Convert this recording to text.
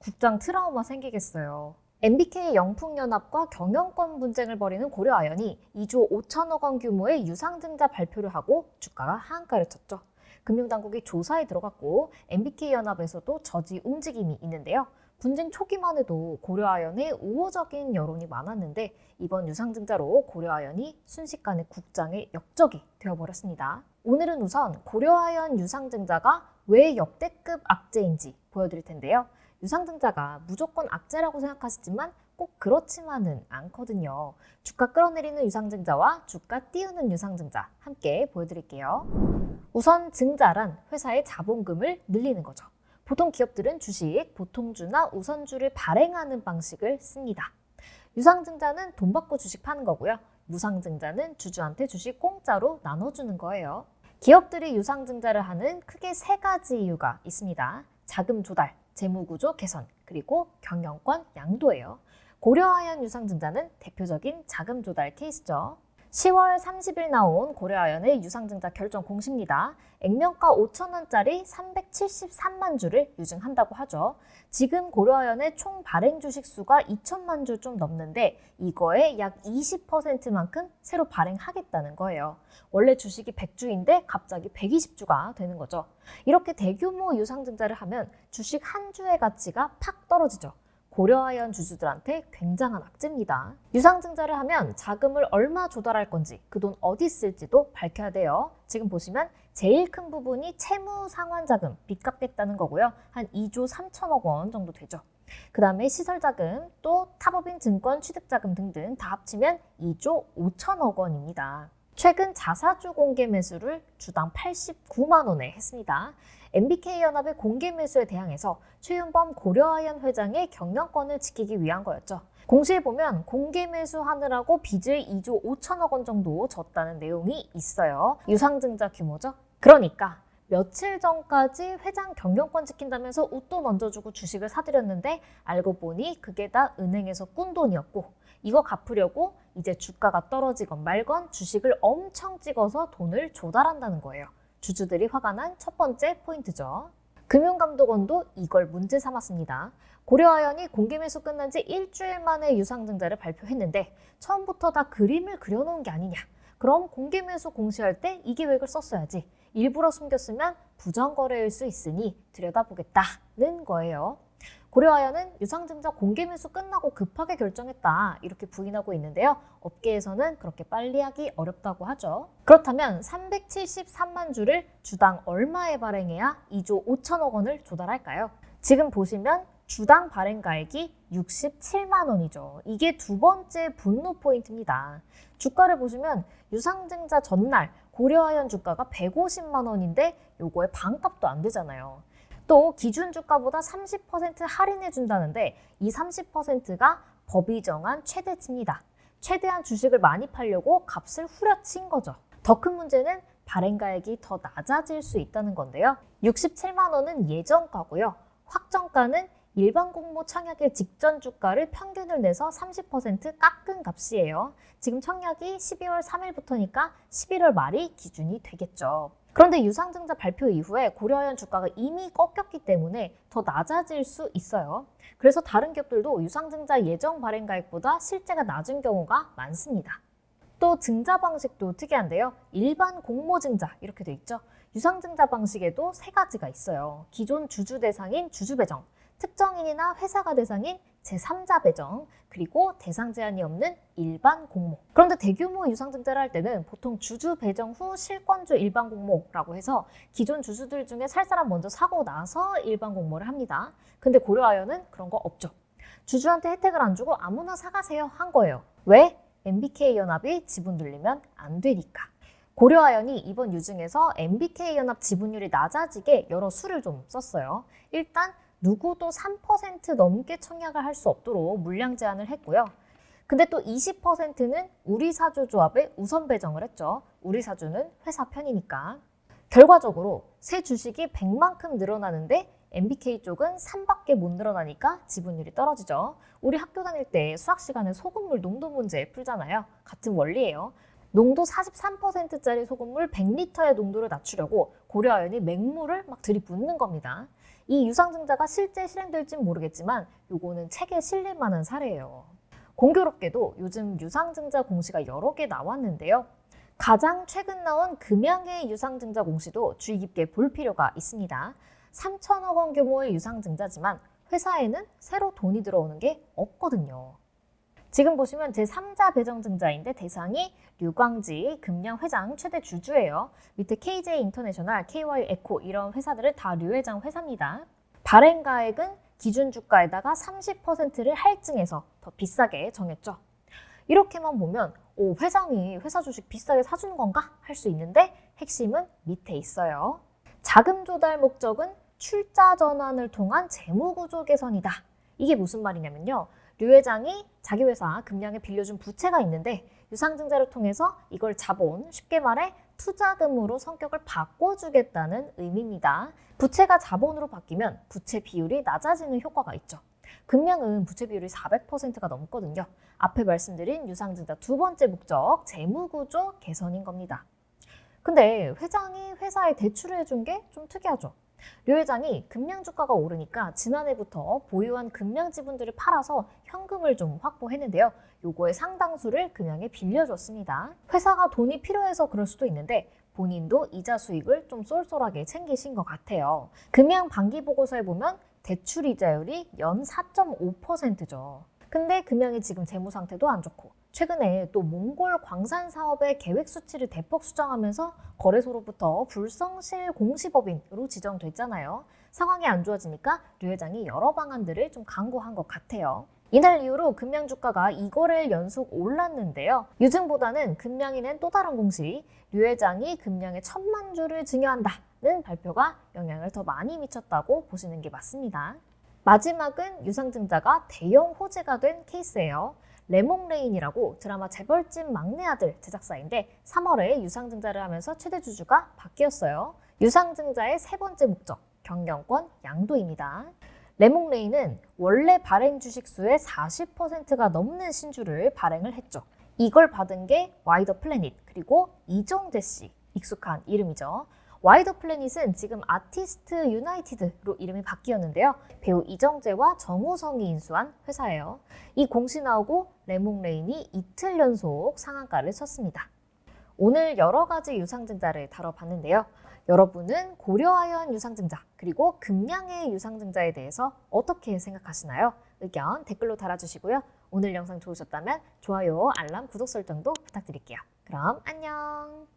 국장 트라우마 생기겠어요. MBK 영풍연합과 경영권 분쟁을 벌이는 고려아연이 2조 5천억 원 규모의 유상증자 발표를 하고 주가가 하한가를 쳤죠. 금융당국이 조사에 들어갔고 MBK연합에서도 저지 움직임이 있는데요. 분쟁 초기만 해도 고려아연에 우호적인 여론이 많았는데 이번 유상증자로 고려아연이 순식간에 국장의 역적이 되어버렸습니다. 오늘은 우선 고려아연 유상증자가 왜 역대급 악재인지 보여드릴 텐데요. 유상증자가 무조건 악재라고 생각하시지만 꼭 그렇지만은 않거든요. 주가 끌어내리는 유상증자와 주가 띄우는 유상증자 함께 보여드릴게요. 우선 증자란 회사의 자본금을 늘리는 거죠. 보통 기업들은 주식, 보통주나 우선주를 발행하는 방식을 씁니다. 유상증자는 돈 받고 주식 파는 거고요. 무상증자는 주주한테 주식 공짜로 나눠주는 거예요. 기업들이 유상증자를 하는 크게 세 가지 이유가 있습니다. 자금 조달, 재무구조 개선, 그리고 경영권 양도예요. 고려아연 유상증자는 대표적인 자금 조달 케이스죠. 10월 30일 나온 고려아연의 유상증자 결정 공시입니다. 액면가 5,000원짜리 373만 주를 유증한다고 하죠. 지금 고려아연의 총 발행 주식 수가 2천만 주 좀 넘는데 이거의 약 20%만큼 새로 발행하겠다는 거예요. 원래 주식이 100주인데 갑자기 120주가 되는 거죠. 이렇게 대규모 유상증자를 하면 주식 한 주의 가치가 팍 떨어지죠. 고려아연 주주들한테 굉장한 악재입니다. 유상증자를 하면 자금을 얼마 조달할 건지 그 돈 어디 쓸지도 밝혀야 돼요. 지금 보시면 제일 큰 부분이 채무상환자금, 빚 갚겠다는 거고요. 한 2조 3천억 원 정도 되죠. 그 다음에 시설자금, 또 타법인 증권 취득자금 등등 다 합치면 2조 5천억 원입니다. 최근 자사주 공개 매수를 주당 89만 원에 했습니다. MBK연합의 공개 매수에 대항해서 최윤범 고려아연 회장의 경영권을 지키기 위한 거였죠. 공시에 보면 공개 매수하느라고 빚을 2조 5천억 원 정도 졌다는 내용이 있어요. 유상증자 규모죠. 그러니까 며칠 전까지 회장 경영권 지킨다면서 웃돈 얹어주고 주식을 사들였는데 알고 보니 그게 다 은행에서 꾼 돈이었고 이거 갚으려고 이제 주가가 떨어지건 말건 주식을 엄청 찍어서 돈을 조달한다는 거예요. 주주들이 화가 난 첫 번째 포인트죠. 금융감독원도 이걸 문제 삼았습니다. 고려아연이 공개 매수 끝난 지 일주일 만에 유상증자를 발표했는데 처음부터 다 그림을 그려놓은 게 아니냐. 그럼 공개 매수 공시할 때 이 계획을 썼어야지. 일부러 숨겼으면 부정거래일 수 있으니 들여다보겠다는 거예요. 고려아연은 유상증자 공개 매수 끝나고 급하게 결정했다 이렇게 부인하고 있는데요. 업계에서는 그렇게 빨리 하기 어렵다고 하죠. 그렇다면 373만 주를 주당 얼마에 발행해야 2조 5천억 원을 조달할까요? 지금 보시면 주당 발행가액이 67만 원이죠. 이게 두 번째 분노 포인트입니다. 주가를 보시면 유상증자 전날 고려아연 주가가 150만 원인데 요거의 반값도 안 되잖아요. 또 기준 주가보다 30% 할인해 준다는데 이 30%가 법이 정한 최대치입니다. 최대한 주식을 많이 팔려고 값을 후려친 거죠. 더 큰 문제는 발행가액이 더 낮아질 수 있다는 건데요. 67만 원은 예정가고요. 확정가는 일반 공모 청약일 직전 주가를 평균을 내서 30% 깎은 값이에요. 지금 청약이 12월 3일부터니까 11월 말이 기준이 되겠죠. 그런데 유상증자 발표 이후에 고려아연 주가가 이미 꺾였기 때문에 더 낮아질 수 있어요. 그래서 다른 기업들도 유상증자 예정 발행가액보다 실제가 낮은 경우가 많습니다. 또 증자 방식도 특이한데요. 일반 공모증자 이렇게 돼 있죠. 유상증자 방식에도 세 가지가 있어요. 기존 주주 대상인 주주 배정, 특정인이나 회사가 대상인 제3자 배정, 그리고 대상 제한이 없는 일반 공모. 그런데 대규모 유상증자를 할 때는 보통 주주 배정 후 실권주 일반 공모라고 해서 기존 주주들 중에 살 사람 먼저 사고 나서 일반 공모를 합니다. 근데 고려아연은 그런 거 없죠. 주주한테 혜택을 안 주고 아무나 사가세요 한 거예요. 왜? MBK연합이 지분 늘리면 안 되니까. 고려아연이 이번 유증에서 MBK연합 지분율이 낮아지게 여러 수를 좀 썼어요. 일단 누구도 3% 넘게 청약을 할 수 없도록 물량 제한을 했고요. 근데 또 20%는 우리사주조합에 우선 배정을 했죠. 우리사주는 회사 편이니까. 결과적으로 새 주식이 100만큼 늘어나는데 MBK 쪽은 3밖에 못 늘어나니까 지분율이 떨어지죠. 우리 학교 다닐 때 수학 시간에 소금물 농도 문제 풀잖아요. 같은 원리예요. 농도 43%짜리 소금물 100리터의 농도를 낮추려고 고려아연이 맹물을 막 들이붓는 겁니다. 이 유상증자가 실제 실행될진 모르겠지만 요거는 책에 실릴 만한 사례예요. 공교롭게도 요즘 유상증자 공시가 여러 개 나왔는데요. 가장 최근 나온 금양의 유상증자 공시도 주의 깊게 볼 필요가 있습니다. 3천억 원 규모의 유상증자지만 회사에는 새로 돈이 들어오는 게 없거든요. 지금 보시면 제3자 배정증자인데 대상이 류광지 금양 회장 최대 주주예요. 밑에 KJ 인터내셔널, KY 에코 이런 회사들은 다 류 회장 회사입니다. 발행가액은 기준 주가에다가 30%를 할증해서 더 비싸게 정했죠. 이렇게만 보면 회장이 회사 주식 비싸게 사주는 건가? 할 수 있는데 핵심은 밑에 있어요. 자금 조달 목적은 출자 전환을 통한 재무구조 개선이다. 이게 무슨 말이냐면요. 류 회장이 자기 회사 금양에 빌려준 부채가 있는데 유상증자를 통해서 이걸 자본, 쉽게 말해 투자금으로 성격을 바꿔주겠다는 의미입니다. 부채가 자본으로 바뀌면 부채 비율이 낮아지는 효과가 있죠. 금양은 부채 비율이 400%가 넘거든요. 앞에 말씀드린 유상증자 두 번째 목적, 재무구조 개선인 겁니다. 근데 회장이 회사에 대출을 해준 게 좀 특이하죠. 류 회장이 금양 주가가 오르니까 지난해부터 보유한 금양 지분들을 팔아서 현금을 좀 확보했는데요. 요거의 상당수를 금양에 빌려줬습니다. 회사가 돈이 필요해서 그럴 수도 있는데 본인도 이자 수익을 좀 쏠쏠하게 챙기신 것 같아요. 금양 반기 보고서에 보면 대출 이자율이 연 4.5%죠. 근데 금양이 지금 재무 상태도 안 좋고 최근에 또 몽골 광산 사업의 계획 수치를 대폭 수정하면서 거래소로부터 불성실 공시법인으로 지정됐잖아요. 상황이 안 좋아지니까 류 회장이 여러 방안들을 좀 강구한 것 같아요. 이날 이후로 금양 주가가 2거래일 연속 올랐는데요. 유증보다는 금양이 낸 또 다른 공시, 류 회장이 금양에 1,000만 주를 증여한다는 발표가 영향을 더 많이 미쳤다고 보시는 게 맞습니다. 마지막은 유상증자가 대형 호재가 된 케이스예요. 레몽레인이라고 드라마 재벌집 막내 아들 제작사인데 3월에 유상증자를 하면서 최대 주주가 바뀌었어요. 유상증자의 세 번째 목적, 경영권 양도입니다. 레몽레인은 원래 발행 주식수의 40%가 넘는 신주를 발행을 했죠. 이걸 받은 게 와이더 플래닛 그리고 이정재 씨, 익숙한 이름이죠. 와이더 플래닛은 지금 아티스트 유나이티드로 이름이 바뀌었는데요. 배우 이정재와 정우성이 인수한 회사예요. 이 공시 나오고 레몽레인이 이틀 연속 상한가를 쳤습니다. 오늘 여러 가지 유상증자를 다뤄봤는데요. 여러분은 고려아연 유상증자 그리고 금양의 유상증자에 대해서 어떻게 생각하시나요? 의견 댓글로 달아주시고요. 오늘 영상 좋으셨다면 좋아요, 알람, 구독 설정도 부탁드릴게요. 그럼 안녕!